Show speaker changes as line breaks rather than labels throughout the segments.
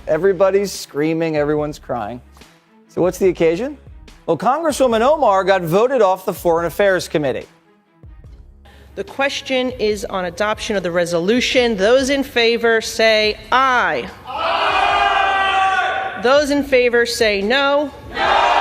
Everybody's screaming, everyone's crying. So what's the occasion? Well, Congresswoman Omar got voted off the Foreign Affairs Committee.
The question is on adoption of the resolution. Those in favor say aye. Aye. Those in favor say no. No.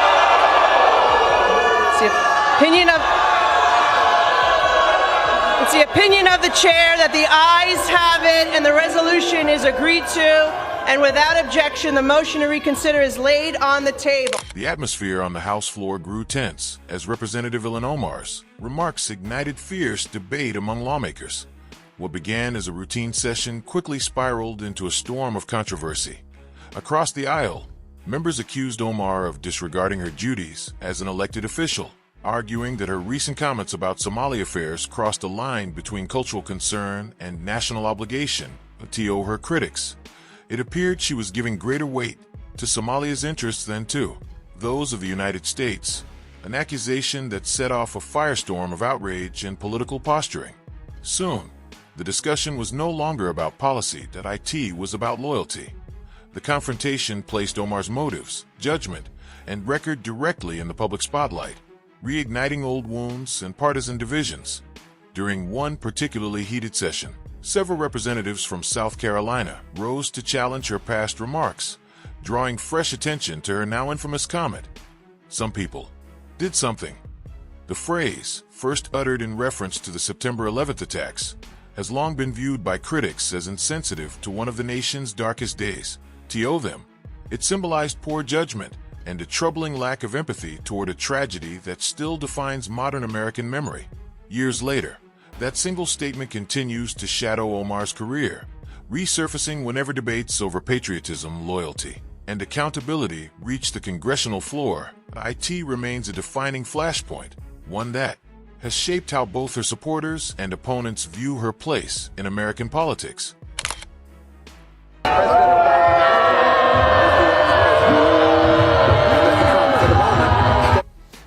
It's the opinion of the chair that the ayes have it and the resolution is agreed to. And without objection, the motion to reconsider is laid on the table.
The atmosphere on the House floor grew tense as Representative Ilhan Omar's remarks ignited fierce debate among lawmakers. What began as a routine session quickly spiraled into a storm of controversy. Across the aisle, members accused Omar of disregarding her duties as an elected official, arguing that her recent comments about Somali affairs crossed a line between cultural concern and national obligation, to her critics. It appeared she was giving greater weight to Somalia's interests than to those of the United States, an accusation that set off a firestorm of outrage and political posturing. Soon, the discussion was no longer about policy, it was about loyalty. The confrontation placed Omar's motives, judgment, and record directly in the public spotlight, reigniting old wounds and partisan divisions. During one particularly heated session, several representatives from South Carolina rose to challenge her past remarks, drawing fresh attention to her now infamous comment, "Some people did something." The phrase, first uttered in reference to the September 11th attacks, has long been viewed by critics as insensitive to one of the nation's darkest days. To them, it symbolized poor judgment and a troubling lack of empathy toward a tragedy that still defines modern American memory. Years later, that single statement continues to shadow Omar's career, resurfacing whenever debates over patriotism, loyalty, and accountability reach the congressional floor. It remains a defining flashpoint, one that has shaped how both her supporters and opponents view her place in American politics.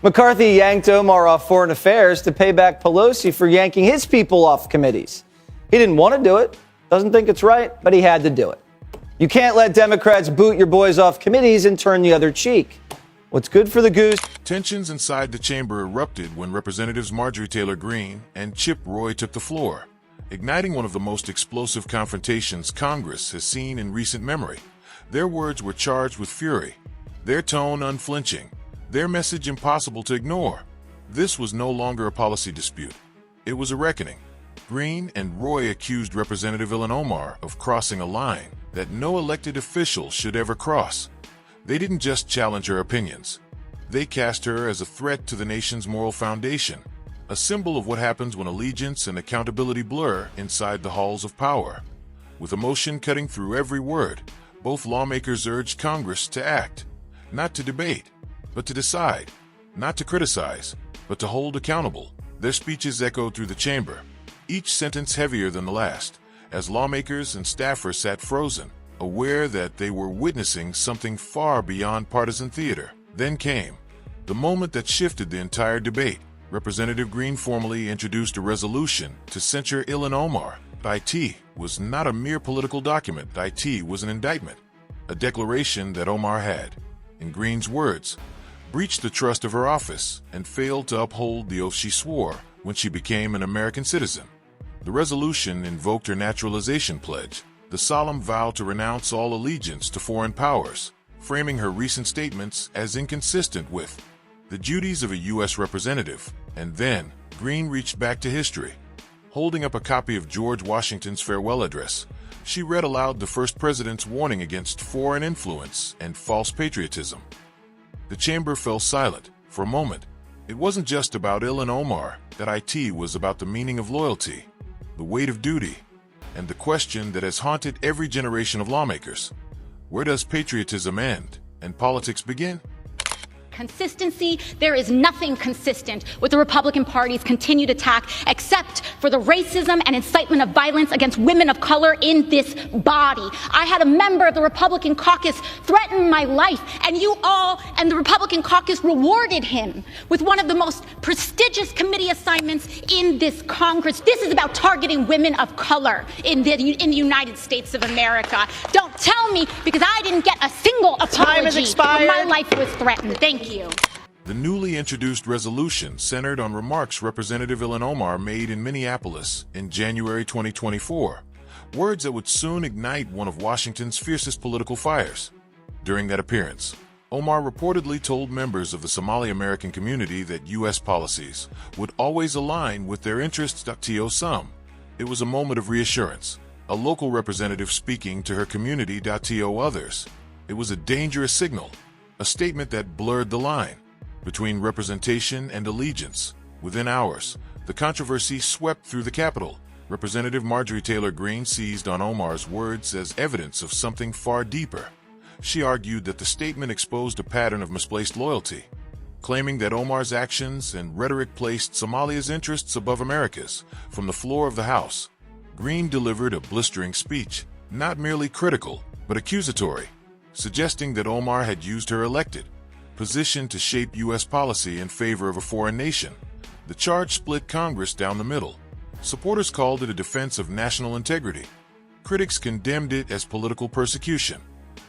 McCarthy yanked Omar off Foreign Affairs to pay back Pelosi for yanking his people off committees. He didn't want to do it, doesn't think it's right, but he had to do it. You can't let Democrats boot your boys off committees and turn the other cheek. What's good for the goose?
Tensions inside the chamber erupted when Representatives Marjorie Taylor Greene and Chip Roy took the floor, igniting one of the most explosive confrontations Congress has seen in recent memory. Their words were charged with fury, their tone unflinching, their message impossible to ignore. This was no longer a policy dispute. It was a reckoning. Greene and Roy accused Representative Ilhan Omar of crossing a line that no elected official should ever cross. They didn't just challenge her opinions. They cast her as a threat to the nation's moral foundation, a symbol of what happens when allegiance and accountability blur inside the halls of power. With emotion cutting through every word, both lawmakers urged Congress to act, not to debate, but to decide, not to criticize, but to hold accountable. Their speeches echoed through the chamber, each sentence heavier than the last, as lawmakers and staffers sat frozen, aware that they were witnessing something far beyond partisan theater. Then came the moment that shifted the entire debate. Representative Greene formally introduced a resolution to censure Ilhan Omar. It was not a mere political document. It was an indictment, a declaration that Omar had, in Greene's words, breached the trust of her office and failed to uphold the oath she swore when she became an American citizen. The resolution invoked her naturalization pledge, the solemn vow to renounce all allegiance to foreign powers, framing her recent statements as inconsistent with the duties of a U.S. representative. And then, Greene reached back to history. Holding up a copy of George Washington's farewell address, she read aloud the first president's warning against foreign influence and false patriotism. The chamber fell silent. For a moment, it wasn't just about Ilhan Omar. It was about the meaning of loyalty, the weight of duty, and the question that has haunted every generation of lawmakers. Where does patriotism end and politics begin?
consistency. There is nothing consistent with the Republican Party's continued attack except for the racism and incitement of violence against women of color in this body. I had a member of the Republican caucus threaten my life, and you all and the Republican caucus rewarded him with one of the most prestigious committee assignments in this Congress. This is about targeting women of color in the United States of America. Don't tell me, because I didn't get a single apology when my life was threatened. Thank you.
The newly introduced resolution centered on remarks Representative Ilhan Omar made in Minneapolis in January 2024, words that would soon ignite one of Washington's fiercest political fires. During that appearance, Omar reportedly told members of the Somali American community that U.S. policies would always align with their interests. Some. It was a moment of reassurance, a local representative speaking to her community. Others. It was a dangerous signal, a statement that blurred the line between representation and allegiance. Within hours, the controversy swept through the Capitol. Representative Marjorie Taylor Greene seized on Omar's words as evidence of something far deeper. She argued that the statement exposed a pattern of misplaced loyalty, claiming that Omar's actions and rhetoric placed Somalia's interests above America's. From the floor of the House, Greene delivered a blistering speech, not merely critical, but accusatory, suggesting that Omar had used her elected position to shape U.S. policy in favor of a foreign nation. The charge split Congress down the middle. Supporters called it a defense of national integrity. Critics condemned it as political persecution.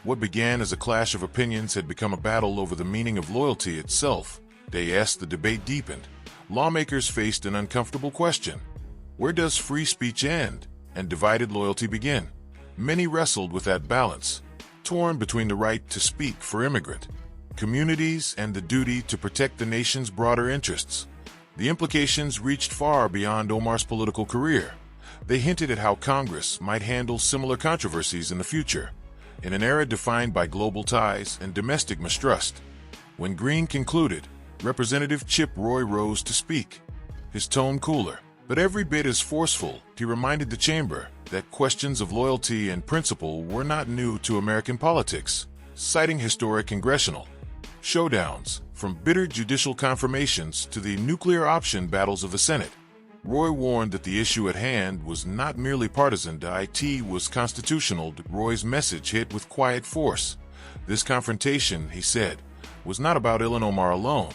What began as a clash of opinions had become a battle over the meaning of loyalty itself. As the debate deepened, lawmakers faced an uncomfortable question. Where does free speech end and divided loyalty begin? Many wrestled with that balance, torn between the right to speak for immigrant communities and the duty to protect the nation's broader interests. The implications reached far beyond Omar's political career. They hinted at how Congress might handle similar controversies in the future, in an era defined by global ties and domestic mistrust. When Greene concluded, Representative Chip Roy rose to speak, his tone cooler, but every bit as forceful. He reminded the chamber that questions of loyalty and principle were not new to American politics, citing historic congressional showdowns, from bitter judicial confirmations to the nuclear option battles of the Senate. Roy warned that the issue at hand was not merely partisan. It was constitutional. Roy's message hit with quiet force. This confrontation, he said, was not about Ilhan Omar alone.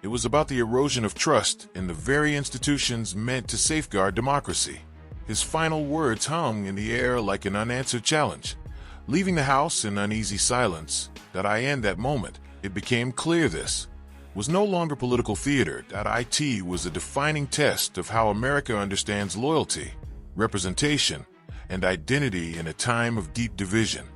It was about the erosion of trust in the very institutions meant to safeguard democracy. His final words hung in the air like an unanswered challenge, leaving the House in uneasy silence. In that moment, it became clear this was no longer political theater. It was a defining test of how America understands loyalty, representation, and identity in a time of deep division.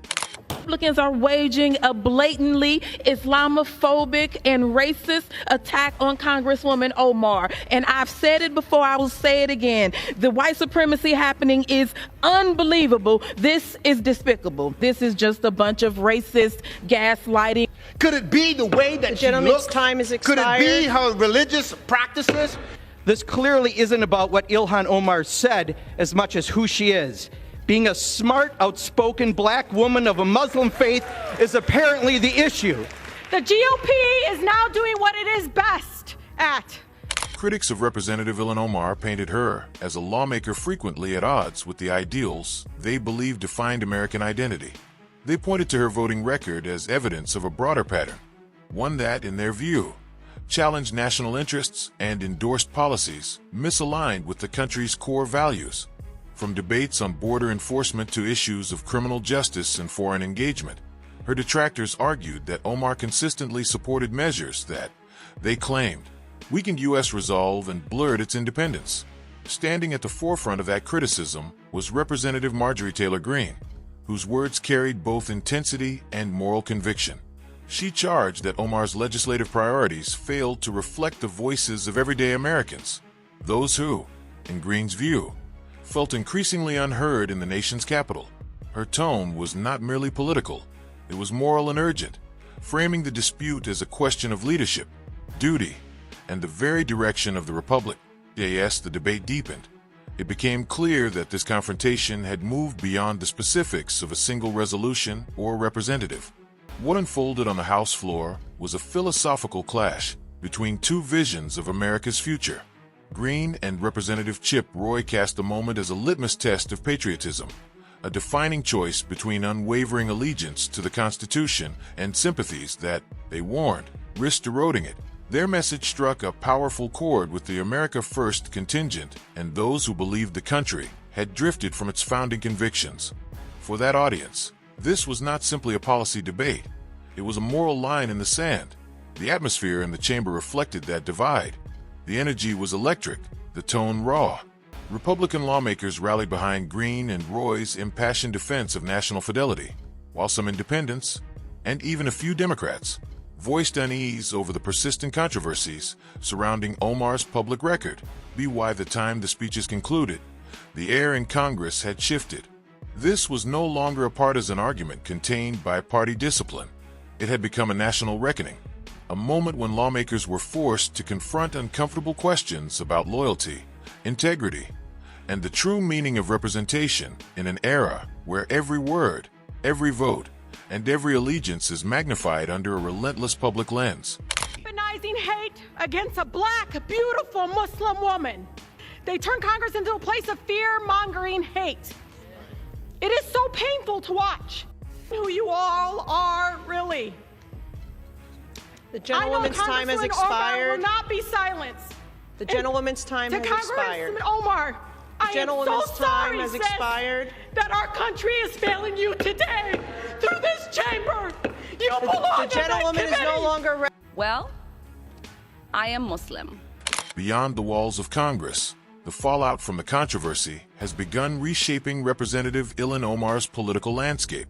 Republicans are waging a blatantly Islamophobic and racist attack on Congresswoman Omar. And I've said it before, I will say it again. The white supremacy happening is unbelievable. This is despicable. This is just a bunch of racist gaslighting.
Could it be the way that she looks?
Time is
Could
expired.
it be her religious practices?
This clearly isn't about what Ilhan Omar said as much as who she is. Being a smart, outspoken black woman of a Muslim faith is apparently the issue.
The GOP is now doing what it is best at.
Critics of Representative Ilhan Omar painted her as a lawmaker frequently at odds with the ideals they believed defined American identity. They pointed to her voting record as evidence of a broader pattern, one that, in their view, challenged national interests and endorsed policies misaligned with the country's core values. From debates on border enforcement to issues of criminal justice and foreign engagement, her detractors argued that Omar consistently supported measures that, they claimed, weakened U.S. resolve and blurred its independence. Standing at the forefront of that criticism was Representative Marjorie Taylor Greene, whose words carried both intensity and moral conviction. She charged that Omar's legislative priorities failed to reflect the voices of everyday Americans, those who, in Greene's view, felt increasingly unheard in the nation's capital. Her tone was not merely political, it was moral and urgent, framing the dispute as a question of leadership, duty, and the very direction of the republic. As the debate deepened, it became clear that this confrontation had moved beyond the specifics of a single resolution or representative. What unfolded on the House floor was a philosophical clash between two visions of America's future. Greene and Representative Chip Roy cast the moment as a litmus test of patriotism, a defining choice between unwavering allegiance to the Constitution and sympathies that, they warned, risked eroding it. Their message struck a powerful chord with the America First contingent and those who believed the country had drifted from its founding convictions. For that audience, this was not simply a policy debate. It was a moral line in the sand. The atmosphere in the chamber reflected that divide. The energy was electric, the tone raw. Republican lawmakers rallied behind Greene and Roy's impassioned defense of national fidelity, while some independents, and even a few Democrats, voiced unease over the persistent controversies surrounding Omar's public record. By the time the speeches concluded, the air in Congress had shifted. This was no longer a partisan argument contained by party discipline. It had become a national reckoning, a moment when lawmakers were forced to confront uncomfortable questions about loyalty, integrity, and the true meaning of representation in an era where every word, every vote, and every allegiance is magnified under a relentless public lens.
Weaponizing hate against a black, beautiful Muslim woman. They turn Congress into a place of fear-mongering hate. It is so painful to watch who you all are, really.
The gentlewoman's time has expired.
Omar will not be silenced.
The gentlewoman's time has expired.
Congressman Omar, I am so sorry,
has expired.
That our country is failing you today through this chamber. You belong.
The gentlewoman is no longer.
Well, I am Muslim.
Beyond the walls of Congress, the fallout from the controversy has begun reshaping Representative Ilhan Omar's political landscape.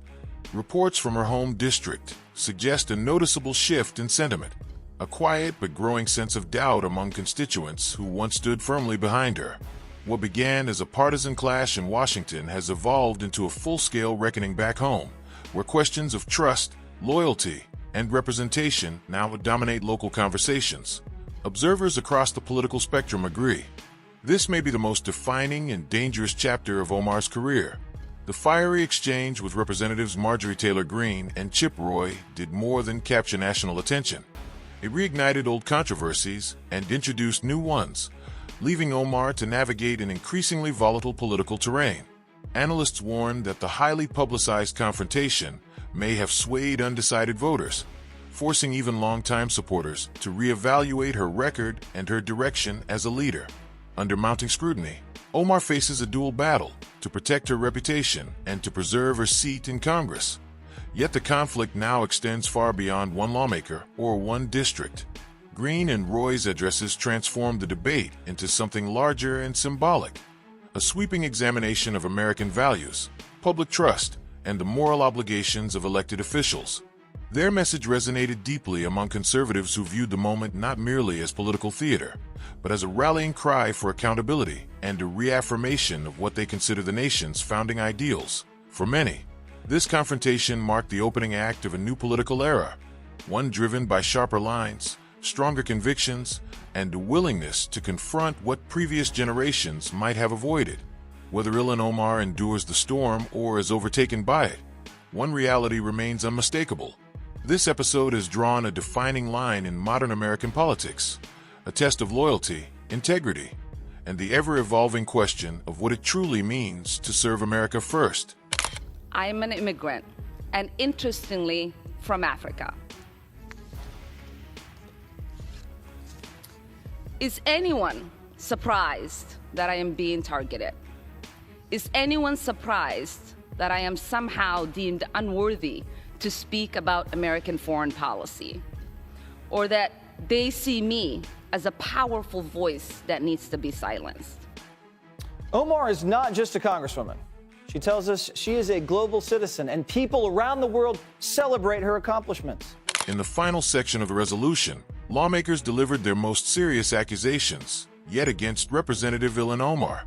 Reports from her home district suggest a noticeable shift in sentiment, a quiet but growing sense of doubt among constituents who once stood firmly behind her. What began as a partisan clash in Washington has evolved into a full-scale reckoning back home, where questions of trust, loyalty, and representation now dominate local conversations. Observers across the political spectrum agree. This may be the most defining and dangerous chapter of Omar's career. The fiery exchange with Representatives Marjorie Taylor Greene and Chip Roy did more than capture national attention. It reignited old controversies and introduced new ones, leaving Omar to navigate an increasingly volatile political terrain. Analysts warn that the highly publicized confrontation may have swayed undecided voters, forcing even longtime supporters to reevaluate her record and her direction as a leader. Under mounting scrutiny, Omar faces a dual battle to protect her reputation and to preserve her seat in Congress. Yet the conflict now extends far beyond one lawmaker or one district. Greene and Roy's addresses transformed the debate into something larger and symbolic, a sweeping examination of American values, public trust, and the moral obligations of elected officials. Their message resonated deeply among conservatives who viewed the moment not merely as political theater, but as a rallying cry for accountability and a reaffirmation of what they consider the nation's founding ideals. For many, this confrontation marked the opening act of a new political era, one driven by sharper lines, stronger convictions, and a willingness to confront what previous generations might have avoided. Whether Ilhan Omar endures the storm or is overtaken by it, one reality remains unmistakable. This episode has drawn a defining line in modern American politics, a test of loyalty, integrity, and the ever-evolving question of what it truly means to serve America first.
I am an immigrant, and interestingly, from Africa. Is anyone surprised that I am being targeted? Is anyone surprised that I am somehow deemed unworthy to speak about American foreign policy? Or that they see me as a powerful voice that needs to be silenced?
Omar is not just a congresswoman. She tells us she is a global citizen, and people around the world celebrate her accomplishments.
In the final section of the resolution, lawmakers delivered their most serious accusations, yet against Representative Ilhan Omar.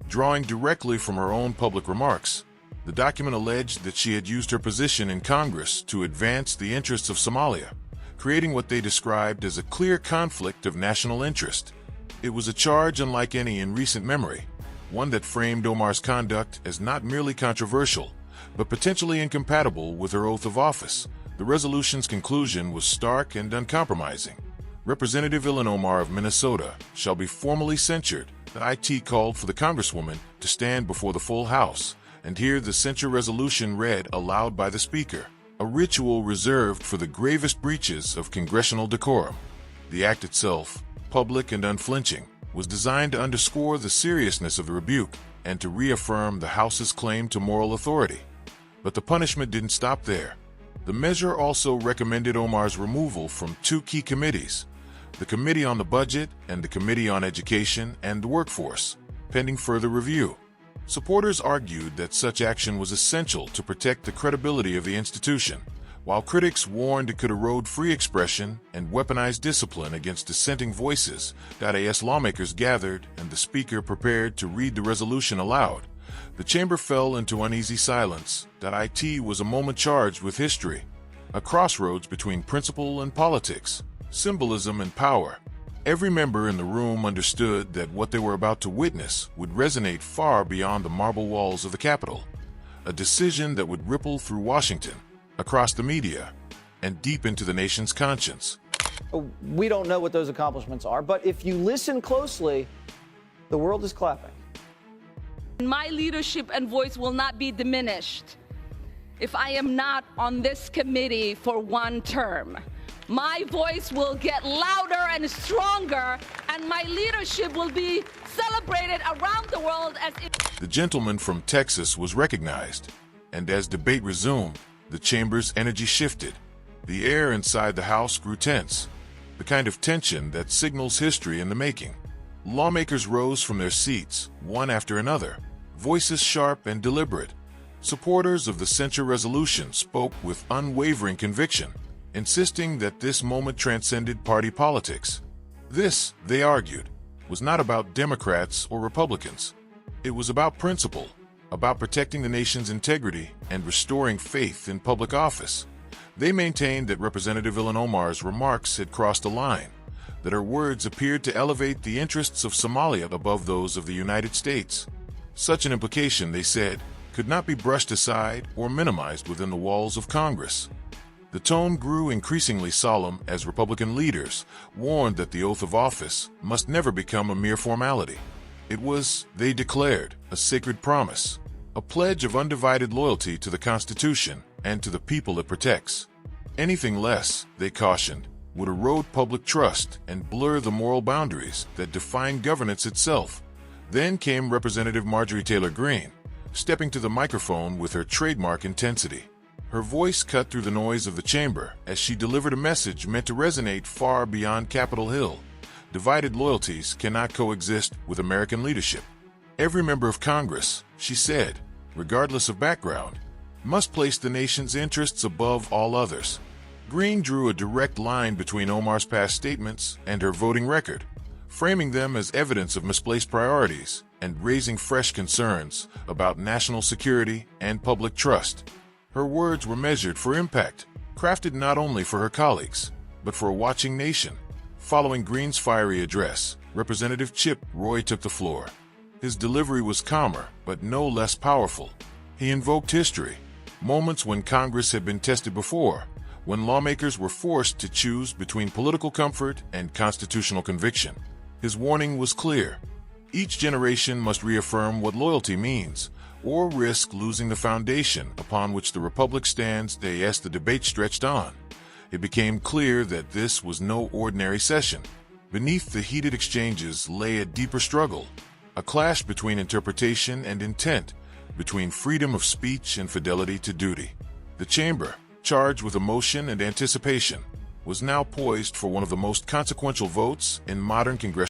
Drawing directly from her own public remarks, the document alleged that she had used her position in Congress to advance the interests of Somalia, creating what they described as a clear conflict of national interest. It was a charge unlike any in recent memory, one that framed Omar's conduct as not merely controversial, but potentially incompatible with her oath of office, The resolution's conclusion was stark and uncompromising. Representative Ilhan Omar of Minnesota shall be formally censured. The IT called for the Congresswoman to stand before the full House and hear the censure resolution read aloud by the Speaker, a ritual reserved for the gravest breaches of congressional decorum. The act itself, public and unflinching, was designed to underscore the seriousness of the rebuke and to reaffirm the House's claim to moral authority. But the punishment didn't stop there. The measure also recommended Omar's removal from two key committees, the Committee on the Budget and the Committee on Education and the Workforce, pending further review. Supporters argued that such action was essential to protect the credibility of the institution, while critics warned it could erode free expression and weaponize discipline against dissenting voices. As lawmakers gathered and the Speaker prepared to read the resolution aloud, the chamber fell into uneasy silence. It was a moment charged with history, a crossroads between principle and politics, symbolism and power. Every member in the room understood that what they were about to witness would resonate far beyond the marble walls of the Capitol, a decision that would ripple through Washington, across the media, and deep into the nation's conscience.
We don't know what those accomplishments are, but if you listen closely, the world is clapping.
My leadership and voice will not be diminished if I am not on this committee for one term. My voice will get louder and stronger, and my leadership will be celebrated around the world as
The gentleman from Texas was recognized, and as debate resumed, the chamber's energy shifted. The air inside the House grew tense, the kind of tension that signals history in the making. Lawmakers rose from their seats, one after another, voices sharp and deliberate. Supporters of the censure resolution spoke with unwavering conviction, insisting that this moment transcended party politics. This, they argued, was not about Democrats or Republicans. It was about principle, about protecting the nation's integrity and restoring faith in public office. They maintained that Representative Ilhan Omar's remarks had crossed a line, that her words appeared to elevate the interests of Somalia above those of the United States. Such an implication, they said, could not be brushed aside or minimized within the walls of Congress. The tone grew increasingly solemn as Republican leaders warned that the oath of office must never become a mere formality. It was, they declared, a sacred promise, a pledge of undivided loyalty to the Constitution and to the people it protects. Anything less, they cautioned, would erode public trust and blur the moral boundaries that define governance itself. Then came Representative Marjorie Taylor Greene, stepping to the microphone with her trademark intensity. Her voice cut through the noise of the chamber as she delivered a message meant to resonate far beyond Capitol Hill. Divided loyalties cannot coexist with American leadership. Every member of Congress, she said, regardless of background, must place the nation's interests above all others. Greene drew a direct line between Omar's past statements and her voting record, framing them as evidence of misplaced priorities and raising fresh concerns about national security and public trust. Her words were measured for impact, crafted not only for her colleagues, but for a watching nation. Following Greene's fiery address, Representative Chip Roy took the floor. His delivery was calmer, but no less powerful. He invoked history, moments when Congress had been tested before, when lawmakers were forced to choose between political comfort and constitutional conviction. His warning was clear. Each generation must reaffirm what loyalty means, or risk losing the foundation upon which the Republic stands. As the debate stretched on, it became clear that this was no ordinary session. Beneath the heated exchanges lay a deeper struggle, a clash between interpretation and intent, between freedom of speech and fidelity to duty. The chamber, charged with emotion and anticipation, was now poised for one of the most consequential votes in modern congressional